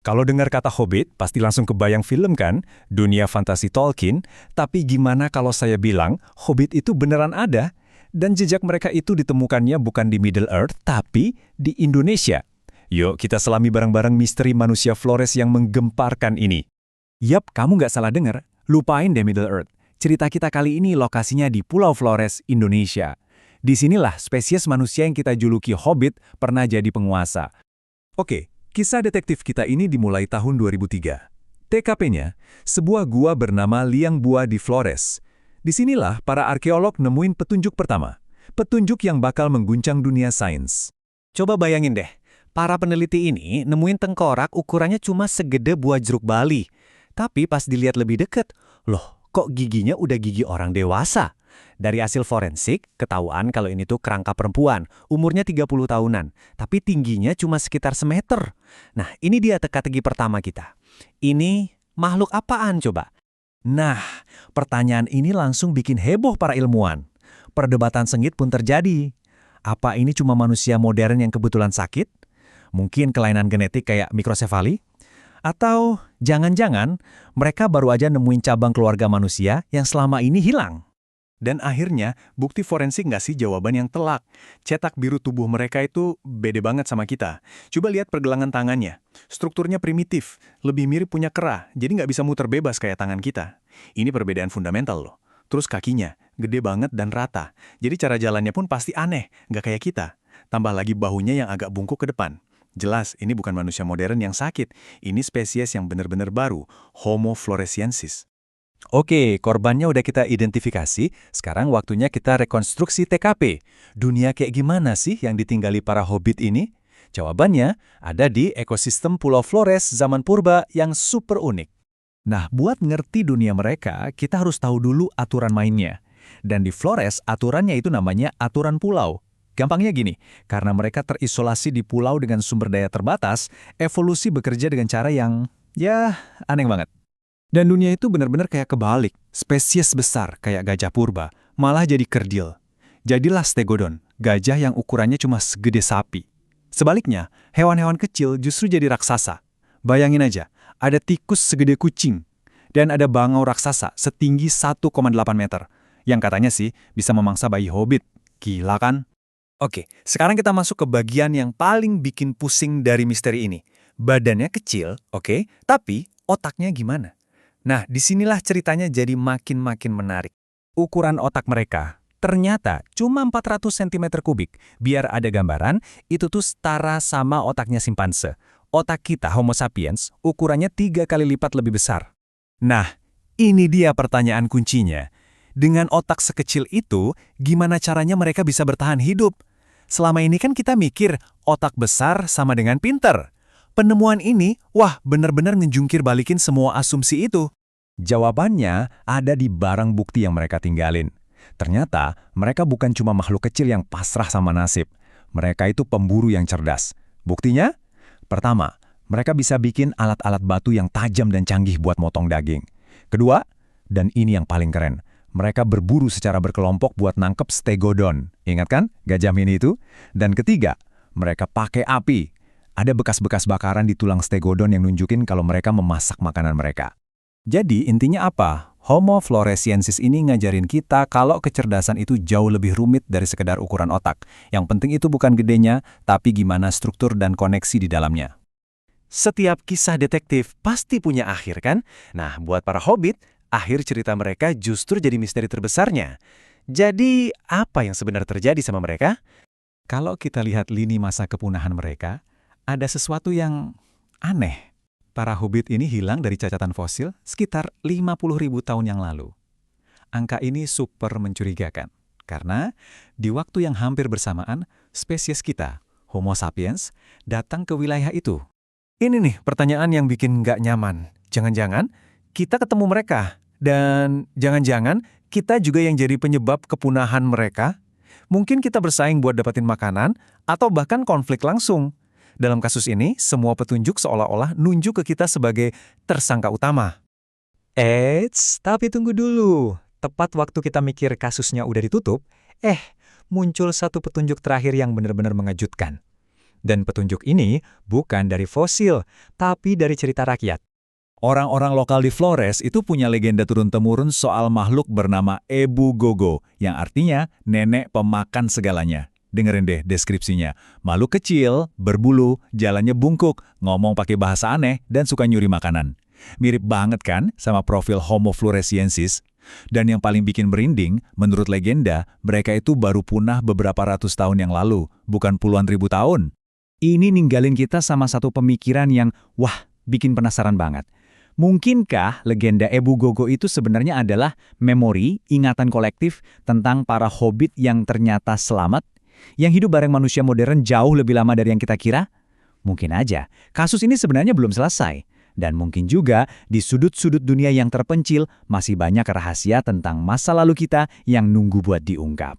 Kalau dengar kata Hobbit, pasti langsung kebayang film kan? Dunia fantasi Tolkien. Tapi gimana kalau saya bilang, Hobbit itu beneran ada? Dan jejak mereka itu ditemukannya bukan di Middle Earth, tapi di Indonesia. Yuk, kita selami bareng-bareng misteri manusia Flores yang menggemparkan ini. Yap, kamu nggak salah dengar. Lupain deh Middle Earth. Cerita kita kali ini lokasinya di Pulau Flores, Indonesia. Disinilah spesies manusia yang kita juluki Hobbit pernah jadi penguasa. Oke, kisah detektif kita ini dimulai tahun 2003. TKP-nya, sebuah gua bernama Liang Bua di Flores. Disinilah para arkeolog nemuin petunjuk pertama. Petunjuk yang bakal mengguncang dunia sains. Coba bayangin deh, para peneliti ini nemuin tengkorak ukurannya cuma segede buah jeruk Bali. Tapi pas dilihat lebih deket, loh kok giginya udah gigi orang dewasa? Dari hasil forensik, ketahuan kalau ini tuh kerangka perempuan, umurnya 30 tahunan, tapi tingginya cuma sekitar semeter. Nah, ini dia teka-teki pertama kita. Ini makhluk apaan coba? Nah, pertanyaan ini langsung bikin heboh para ilmuwan. Perdebatan sengit pun terjadi. Apa ini cuma manusia modern yang kebetulan sakit? Mungkin kelainan genetik kayak mikrosefali? Atau jangan-jangan mereka baru aja nemuin cabang keluarga manusia yang selama ini hilang? Dan akhirnya, bukti forensik nggak sih jawaban yang telak? Cetak biru tubuh mereka itu beda banget sama kita. Coba lihat pergelangan tangannya. Strukturnya primitif, lebih mirip punya kera, jadi nggak bisa muter bebas kayak tangan kita. Ini perbedaan fundamental loh. Terus kakinya, gede banget dan rata. Jadi cara jalannya pun pasti aneh, nggak kayak kita. Tambah lagi bahunya yang agak bungkuk ke depan. Jelas, ini bukan manusia modern yang sakit. Ini spesies yang benar-benar baru, Homo floresiensis. Oke, korbannya udah kita identifikasi, sekarang waktunya kita rekonstruksi TKP. Dunia kayak gimana sih yang ditinggali para hobbit ini? Jawabannya ada di ekosistem Pulau Flores zaman purba yang super unik. Nah, buat ngerti dunia mereka, kita harus tahu dulu aturan mainnya. Dan di Flores, aturannya itu namanya aturan pulau. Gampangnya gini, karena mereka terisolasi di pulau dengan sumber daya terbatas, evolusi bekerja dengan cara yang, ya, aneh banget. Dan dunia itu benar-benar kayak kebalik. Spesies besar kayak gajah purba malah jadi kerdil. Jadilah stegodon, gajah yang ukurannya cuma segede sapi. Sebaliknya, hewan-hewan kecil justru jadi raksasa. Bayangin aja, ada tikus segede kucing. Dan ada bangau raksasa setinggi 1,8 meter. Yang katanya sih bisa memangsa bayi hobbit. Gila kan? Oke, sekarang kita masuk ke bagian yang paling bikin pusing dari misteri ini. Badannya kecil, oke, tapi otaknya gimana? Nah, disinilah ceritanya jadi makin-makin menarik. Ukuran otak mereka ternyata cuma 400 cm kubik. Biar ada gambaran, itu tuh setara sama otaknya simpanse. Otak kita, Homo sapiens, ukurannya 3 kali lipat lebih besar. Nah, ini dia pertanyaan kuncinya. Dengan otak sekecil itu, gimana caranya mereka bisa bertahan hidup? Selama ini kan kita mikir otak besar sama dengan pinter. Penemuan ini, wah benar-benar ngejungkir balikin semua asumsi itu. Jawabannya ada di barang bukti yang mereka tinggalin. Ternyata mereka bukan cuma makhluk kecil yang pasrah sama nasib. Mereka itu pemburu yang cerdas. Buktinya? Pertama, mereka bisa bikin alat-alat batu yang tajam dan canggih buat motong daging. Kedua, dan ini yang paling keren, mereka berburu secara berkelompok buat nangkep stegodon. Ingat kan gajah mini itu? Dan ketiga, mereka pakai api. Ada bekas-bekas bakaran di tulang stegodon yang nunjukin kalau mereka memasak makanan mereka. Jadi intinya apa? Homo floresiensis ini ngajarin kita kalau kecerdasan itu jauh lebih rumit dari sekedar ukuran otak. Yang penting itu bukan gedenya, tapi gimana struktur dan koneksi di dalamnya. Setiap kisah detektif pasti punya akhir kan? Nah, buat para hobbit, akhir cerita mereka justru jadi misteri terbesarnya. Jadi, apa yang sebenarnya terjadi sama mereka? Kalau kita lihat lini masa kepunahan mereka, ada sesuatu yang aneh. Para hobbit ini hilang dari cacatan fosil sekitar 50.000 tahun yang lalu. Angka ini super mencurigakan, karena di waktu yang hampir bersamaan, spesies kita, Homo sapiens, datang ke wilayah itu. Ini nih pertanyaan yang bikin nggak nyaman. Jangan-jangan kita ketemu mereka, dan jangan-jangan kita juga yang jadi penyebab kepunahan mereka. Mungkin kita bersaing buat dapetin makanan, atau bahkan konflik langsung. Dalam kasus ini, semua petunjuk seolah-olah nunjuk ke kita sebagai tersangka utama. Eits, tapi tunggu dulu. Tepat waktu kita mikir kasusnya udah ditutup, muncul satu petunjuk terakhir yang benar-benar mengejutkan. Dan petunjuk ini bukan dari fosil, tapi dari cerita rakyat. Orang-orang lokal di Flores itu punya legenda turun-temurun soal makhluk bernama Ebu Gogo, yang artinya nenek pemakan segalanya. Dengerin deh deskripsinya. Makhluk kecil, berbulu, jalannya bungkuk, ngomong pakai bahasa aneh, dan suka nyuri makanan. Mirip banget kan sama profil Homo floresiensis? Dan yang paling bikin merinding, menurut legenda, mereka itu baru punah beberapa ratus tahun yang lalu, bukan puluhan ribu tahun. Ini ninggalin kita sama satu pemikiran yang, wah, bikin penasaran banget. Mungkinkah legenda Ebu Gogo itu sebenarnya adalah memori, ingatan kolektif tentang para hobbit yang ternyata selamat, yang hidup bareng manusia modern jauh lebih lama dari yang kita kira? Mungkin aja, kasus ini sebenarnya belum selesai. Dan mungkin juga di sudut-sudut dunia yang terpencil masih banyak rahasia tentang masa lalu kita yang nunggu buat diungkap.